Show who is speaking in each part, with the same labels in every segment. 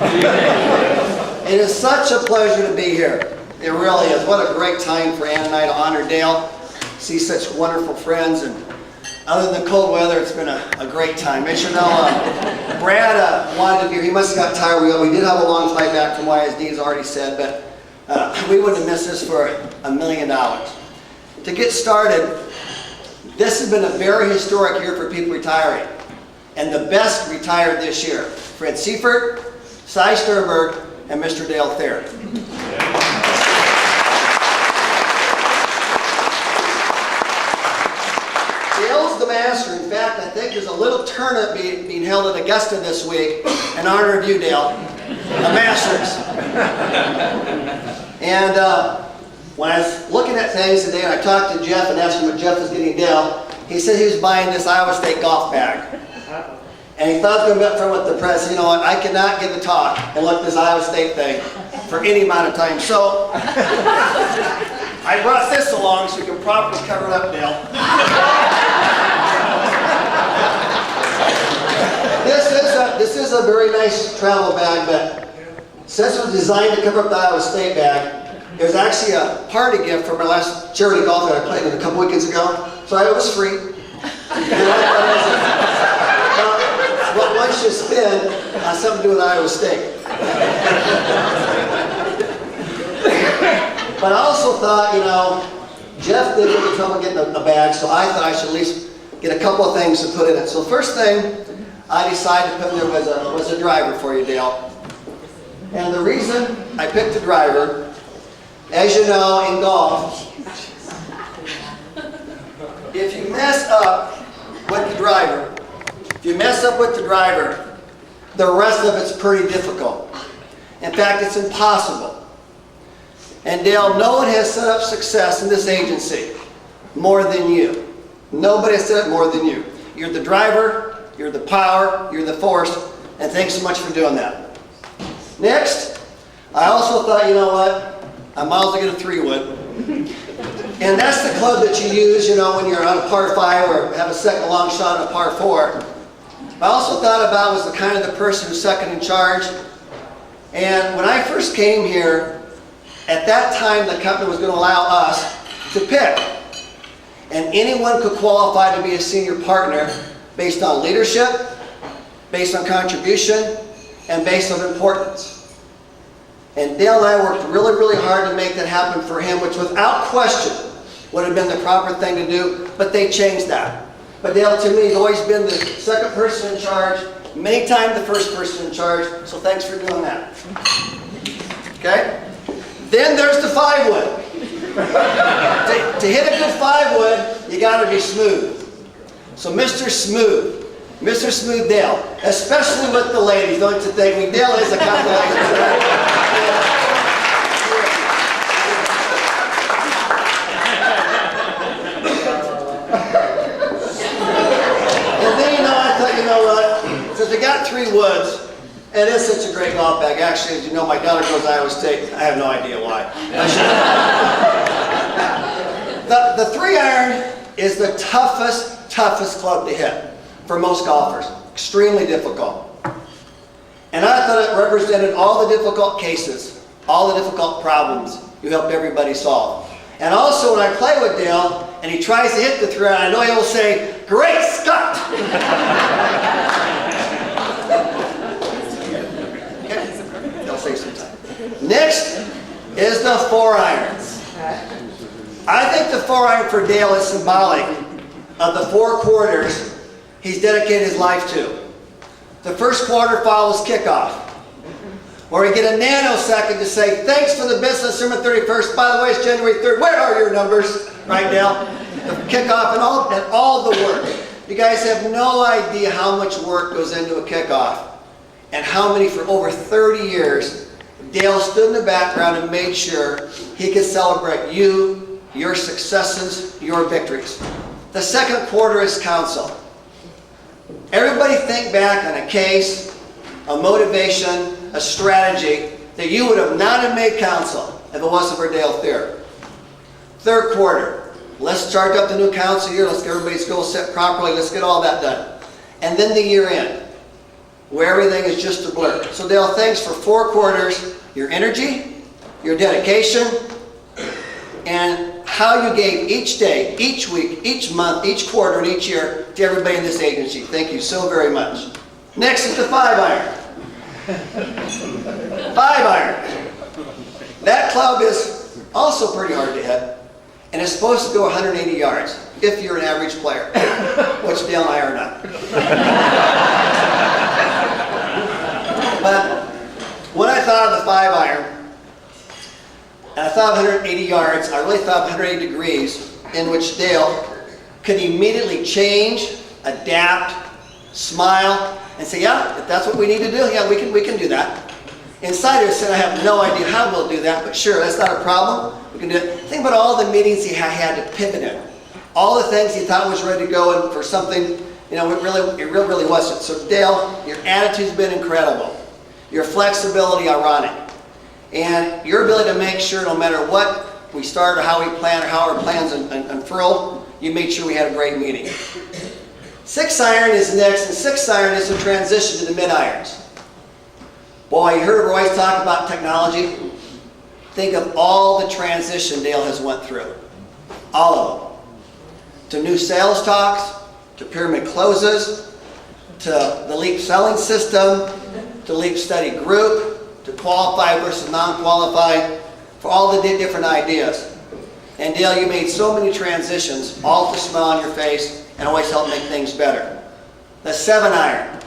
Speaker 1: It is such a pleasure to be here. It really is. What a great time for Ann and I to honor Dale, see such wonderful friends, and other than cold weather, it's been a great time. As you know, Brad wanted to be here. He must have got tired. We did have a long flight back from YSD, as already said, but we wouldn't have missed this for $1 million. To get started, this has been a very historic year for people retiring, and the best retired this year: Fred Seifert, Cy Sternberg, and Mr. Dale Thayer. Dale's the master. In fact, I think there's a little tournament being held at Augusta this week in honor of you, Dale, the Masters. And when I was looking at things today, and I talked to Jeff and asked him what Jeff was getting Dale, he said he was buying this Iowa State golf bag. And he thought he was going to be up front with the press. You know what? I cannot give a talk and look at this Iowa State thing for any amount of time. So I brought this along so we can properly cover it up, Dale. This is a very nice travel bag, but since it was designed to cover up the Iowa State bag, it was actually a party gift from our last charity golf that I played in a couple weekends ago. So it was free. But once you spin, something to do with Iowa State. But I also thought, you know, Jeff did have trouble getting a bag, so I thought I should at least get a couple of things to put in it. So the first thing I decided to put in there was a driver for you, Dale. And the reason I picked a driver, as you know, in golf, if you mess up with the driver, the rest of it's pretty difficult. In fact, it's impossible. And Dale, no one has set up success in this agency more than you. Nobody has set it more than you. You're the driver, you're the power, you're the force, and thanks so much for doing that. Next, I also thought, you know what, I might as well get a 3-wood. And that's the club that you use, you know, when you're on a par 5 or have a second long shot on a par 4. I also thought about was the kind of the person who's second in charge. And when I first came here, at that time the company was going to allow us to pick. And anyone could qualify to be a senior partner based on leadership, based on contribution, and based on importance. And Dale and I worked really, really hard to make that happen for him, which without question would have been the proper thing to do, but they changed that. But Dale, to me, has always been the second person in charge, many times the first person in charge, so thanks for doing that. Okay? Then there's the 5-wood. To hit a good 5-wood, you got to be smooth. So Mr. Smooth Dale, especially with the ladies, don't you think? I mean, Dale is a couple of ladies. And then, you know, I thought, you know what? Since we got 3 woods, and it's such a great golf bag. Actually, as you know, my daughter goes to Iowa State. I have no idea why. The 3-iron is the toughest club to hit for most golfers. Extremely difficult. And I thought it represented all the difficult cases, all the difficult problems you help everybody solve. And also when I play with Dale and he tries to hit the 3-iron, I know he'll say, "Great Scott!" He'll say sometime. Next is the 4-iron. I think the 4-iron for Dale is symbolic of the 4 quarters he's dedicated his life to. The first quarter follows kickoff, where we get a nanosecond to say, "Thanks for the business, December 31st. By the way, it's January 3rd. Where are your numbers?" Right, Dale? The kickoff and all the work. You guys have no idea how much work goes into a kickoff, and how many, for over 30 years, Dale stood in the background and made sure he could celebrate you, your successes, your victories. The second quarter is counsel. Everybody think back on a case, a motivation, a strategy that you would have not have made counsel if it wasn't for Dale Thayer. Third quarter, let's start up the new council year. Let's get everybody's goals set properly. Let's get all that done. And then the year end. where everything is just a blur. So Dale, thanks for 4 quarters, your energy, your dedication, and how you gave each day, each week, each month, each quarter, and each year to everybody in this agency. Thank you so very much. Next is the 5-iron. 5-iron. That club is also pretty hard to hit, and it's supposed to go 180 yards if you're an average player, which Dale and I are not. But when I thought of the 5-iron, and I thought of 180 yards, I really thought of 180 degrees in which Dale could immediately change, adapt, smile, and say, yeah, if that's what we need to do, yeah, we can do that. Inside of said, I have no idea how we'll do that, but sure, that's not a problem. We can do it. Think about all the meetings he had to pivot in. All the things he thought was ready to go in for something, you know, it really wasn't. So Dale, your attitude's been incredible. Your flexibility, ironic. And your ability to make sure no matter what we start or how we plan or how our plans unfurl, you made sure we had a great meeting. 6-iron is next, and 6-iron is a transition to the mid-irons. Boy, you heard Royce talk about technology. Think of all the transition Dale has went through. All of them. To new sales talks, to pyramid closes, to the LEAP selling system, to LEAP study group, to qualified versus non-qualified, for all the different ideas. And Dale, you made so many transitions, all with a smile on your face, and always helped make things better. The 7-iron.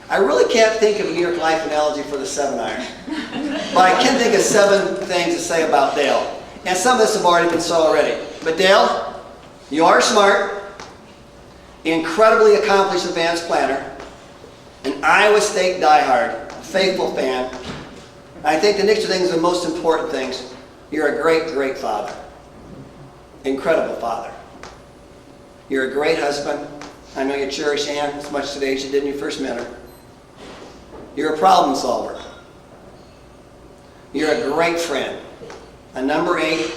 Speaker 1: I really can't think of a New York Life analogy for the 7-iron. But I can think of 7 things to say about Dale. And some of this have already been said already. But Dale, you are smart, incredibly accomplished advanced planner, an Iowa State diehard, faithful fan. I think the next 2 things are the most important things. You're a great, great father. Incredible father. You're a great husband. I know you cherish Ann as much today as you did when you first met her. You're a problem solver. You're a great friend. And number 8,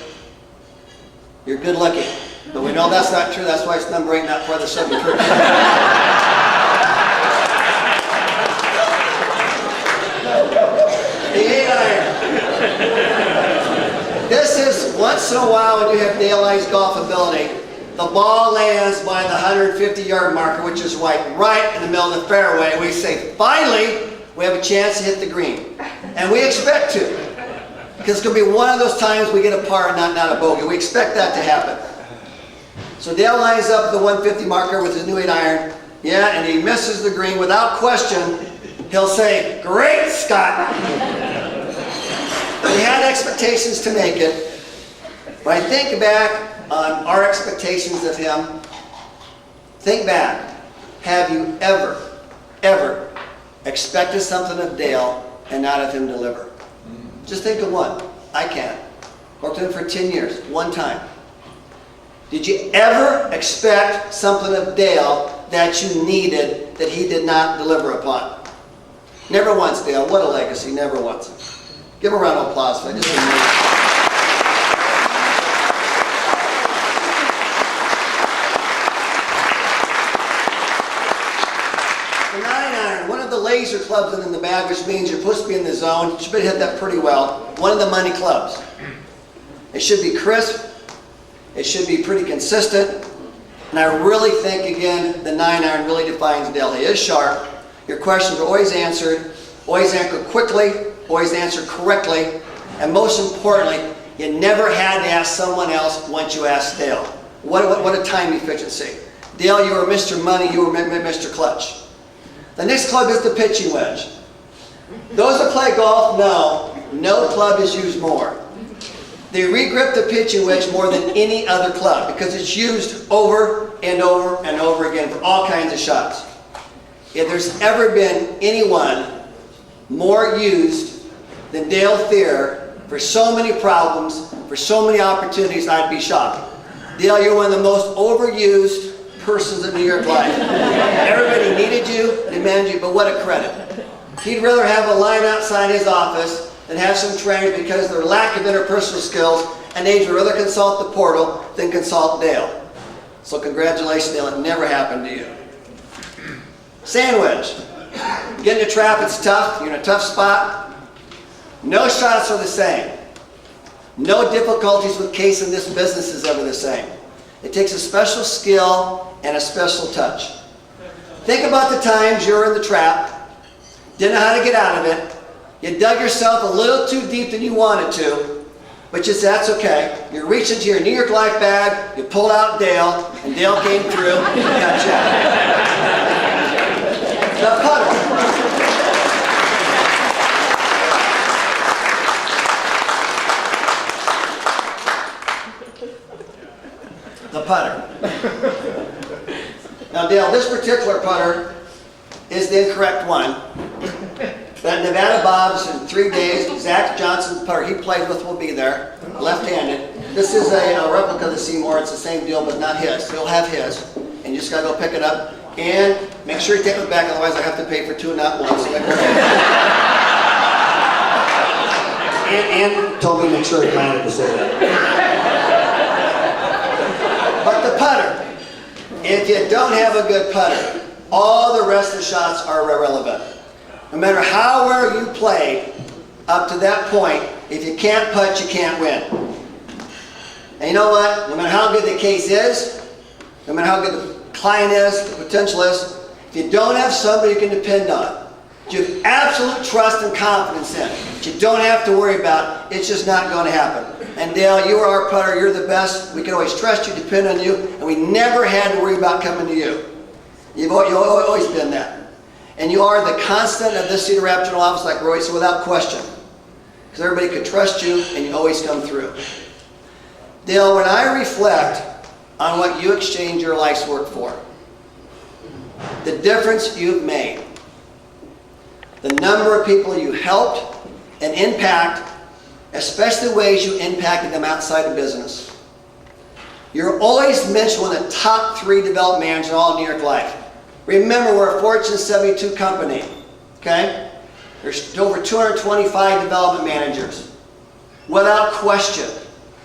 Speaker 1: you're good looking. But we know that's not true. That's why it's number 8, not part of the 7 first. The 8-iron. This is once in a while when you have Dale I's golf ability, the ball lands by the 150-yard marker, which is right in the middle of the fairway. And we say, finally, we have a chance to hit the green. And we expect to. Because it's going to be one of those times we get a par and not a bogey. We expect that to happen. So Dale lines up the 150 marker with his new 8-iron. Yeah, and he misses the green. Without question, he'll say, great, Scott. He had expectations to make it. When I think back on our expectations of him, think back. Have you ever expected something of Dale and not have him deliver? Just think of one. I can't. Worked with him for 10 years, one time. Did you ever expect something of Dale that you needed that he did not deliver upon? Never once, Dale. What a legacy. Never once. Give him a round of applause for that. Just the 9-iron, one of the laser clubs in the bag, which means you're supposed to be in the zone. You should hit that pretty well. One of the money clubs. It should be crisp. It should be pretty consistent. And I really think, again, the 9-iron really defines Dale. He is sharp. Your questions are always answered quickly, always answered correctly, and most importantly, you never had to ask someone else once you asked Dale. What a time efficiency. Dale, you were Mr. Money, you were Mr. Clutch. The next club is the pitching wedge. Those that play golf know no club is used more. They regrip the pitching wedge more than any other club because it's used over and over and over again for all kinds of shots. If there's ever been anyone more used than Dale Thier for so many problems, for so many opportunities, I'd be shocked. Dale, you're one of the most overused persons in New York Life. Everybody needed you, demanded you, but what a credit. He'd rather have a line outside his office than have some trainers because of their lack of interpersonal skills, and they'd rather consult the portal than consult Dale. So congratulations, Dale, it never happened to you. Sand wedge. Getting to trap, it's tough. You're in a tough spot. No shots are the same. No difficulties with casing this business is ever the same. It takes a special skill and a special touch. Think about the times you were in the trap, didn't know how to get out of it, you dug yourself a little too deep than you wanted to, but you said, that's okay. You reached into your New York Life bag, you pulled out Dale, and Dale came through and got you out. The putter. The putter. Now Dale, this particular putter is the incorrect one. But Nevada Bob's in 3 days, Zach Johnson's putter he played with will be there, left-handed. This is a replica of the Seymour. It's the same deal, but not his. He'll have his, and you just gotta go pick it up. And make sure you take it back, otherwise I have to pay for 2 and not 1. So and told me to make sure he planned to say that. But the putter, if you don't have a good putter, all the rest of the shots are irrelevant. No matter how well you played up to that point, if you can't putt, you can't win. And you know what? No matter how good the case is, no matter how good the client is, the potential is, if you don't have somebody you can depend on, you have absolute trust and confidence in, that you don't have to worry about, it's just not going to happen. And Dale, you are our putter, you're the best, we can always trust you, depend on you, and we never had to worry about coming to you. You've always been that. And you are the constant of this Cedar Rapids General Office, like Roy said, without question. Because everybody could trust you, and you always come through. Dale, when I reflect on what you exchange your life's work for, the difference you've made, the number of people you helped and impact, especially the ways you impacted them outside of business. You're always mentioned one of the top 3 development managers in all of New York Life. Remember, we're a Fortune 72 company, okay? There's over 225 development managers. Without question,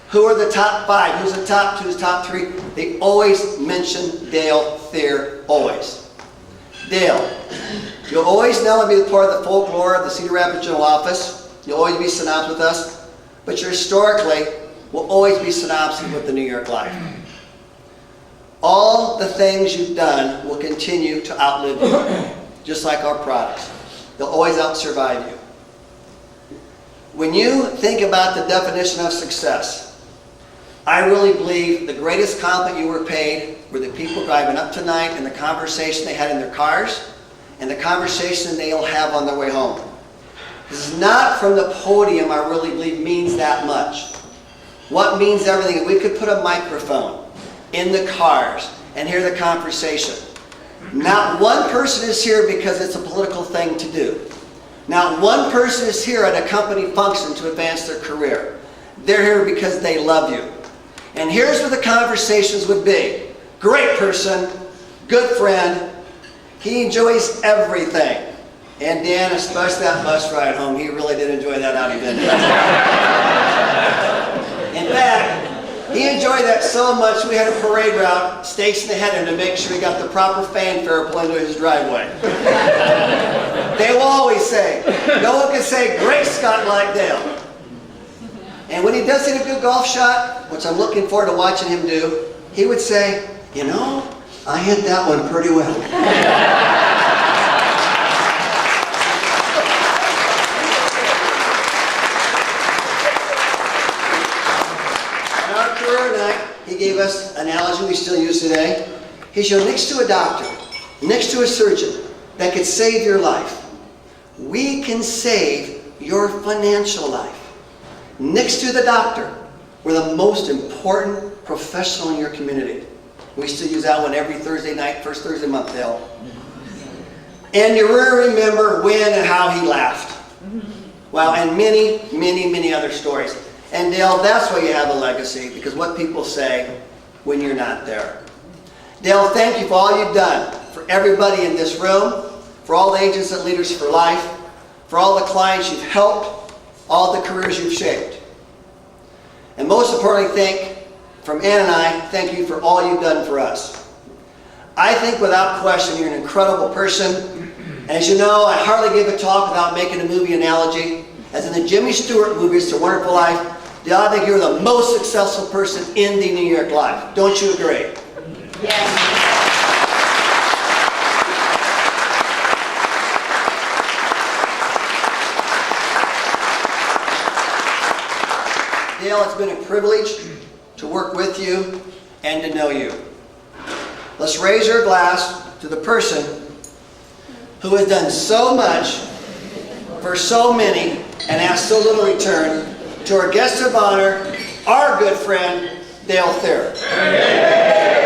Speaker 1: who are the top 5? Who's the top 2? Who's the top 3? They always mention Dale Thayer, always. Dale, you'll always not only be part of the folklore of the Cedar Rapids General Office, you'll always be synopsed with us, but you historically will always be synopsed with the New York Life. All the things you've done will continue to outlive you, just like our products. They'll always out-survive you. When you think about the definition of success, I really believe the greatest compliment you were paid were the people driving up tonight and the conversation they had in their cars and the conversation they'll have on their way home. This is not from the podium, I really believe, means that much. What means everything, if we could put a microphone in the cars and hear the conversation. Not one person is here because it's a political thing to do. Not one person is here at a company function to advance their career. They're here because they love you. And here's what the conversations would be. Great person, good friend, he enjoys everything. And Dan, especially that bus ride home, he really did enjoy that out, he did. In fact, he enjoyed that so much we had a parade route stationed ahead of him to make sure he got the proper fanfare pulling into his driveway. They will always say, no one can say great Scott like Dale. And when he does hit a good golf shot, which I'm looking forward to watching him do, he would say, you know, I hit that one pretty well. He gave us an analogy we still use today. He showed next to a doctor, next to a surgeon that could save your life, we can save your financial life. Next to the doctor, we're the most important professional in your community. We still use that one every Thursday night, first Thursday month, Dale. And you really remember when and how he laughed. Well, and many, many, many other stories. And Dale, that's why you have a legacy, because what people say when you're not there. Dale, thank you for all you've done, for everybody in this room, for all the agents and leaders for life, for all the clients you've helped, all the careers you've shaped. And most importantly, from Ann and I, thank you for all you've done for us. I think without question you're an incredible person, As you know, I hardly give a talk without making a movie analogy. As in the Jimmy Stewart movie, It's a Wonderful Life, Dale, I think you're the most successful person in the New York life. Don't you agree?
Speaker 2: Yes.
Speaker 1: Dale, it's been a privilege to work with you and to know you. Let's raise our glass to the person who has done so much for so many and asked so little return, to our guest of honor, our good friend, Dale Thayer.